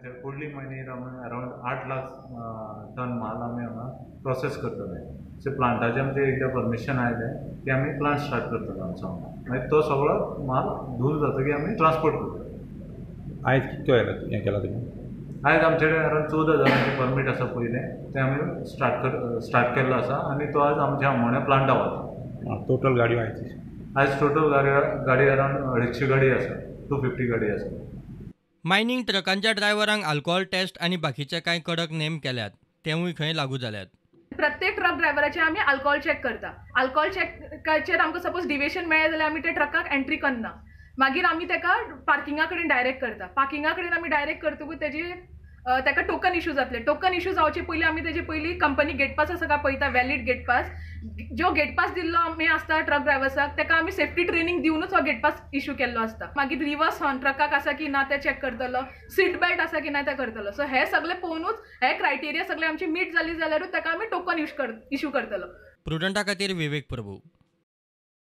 ते फुडली महिन्यार आमी अरावंड 8 लाख टन माल आमी हांगा प्रोसेस करतले. सो प्लांटाचें आमचें एकदां परमिशन आयलें की आमी प्लांट स्टार्ट करतलो आमचो हांगा. मागीर तो सगळो माल धूल जातकीर आमी ट्रान्सपोर्ट करतले. आयज कितको हें केला तुमी? आयज आमचे कडेन अरावंड 14,000 परमीट आसा पयलें तें आमी स्टार्ट केल्लो आसा आनी तो आयज आमच्या आमोण्या प्लांटा वता. टोटल गाडयो आयज टोटल गाडी अरावंड 250 गाडी आसा, 250 गाडी आसा. मायनिंग ट्रकांच्या ड्रायव्हरांक आल्कोहोल टेस्ट आनी बाकीचे कांय कडक नेम केल्यात, तेवूय खंय लागू जाल्यात. प्रत्येक ट्रक ड्रायव्हराचे आमी आल्कोहोल चेक करता. आल्कोहोल चेकाचेर आमकां सपोज डिविएशन मेळ्ळें जाल्यार आमी त्या ट्रकाक एंट्री करना. मागीर आमी तेका पार्किंगा कडेन डायरेक्ट करता. पार्किंगा कडेन आमी डायरेक्ट करतकूच तेका टोकन इश्यू जातले. टोकन इश्यू जावचे पयलीं आमी तेजे पयलीं कंपनी गेट पास आसा काय पळयता, वॅलीड गेट पास. जो गेट पास दिल्लो आमी आसता ट्रक ड्रायव्हर्साक तेका आमी सेफ्टी ट्रेनिंग दिवनूच हो गेट पास इश्यू केल्लो आसता. मागीर रिवर्स हॉर्न ट्रकाक आसा की ना ते चेक करतलो, सीट बेल्ट आसा की ना ते करतलो. सो हे सगळे पळोवनूच हे क्रायटेरिया सगळे आमची मीट जाली जाल्यारूच तेका आमी टोकन इश्यू करतलो. प्रुडंटा खातीर विवेक प्रभू.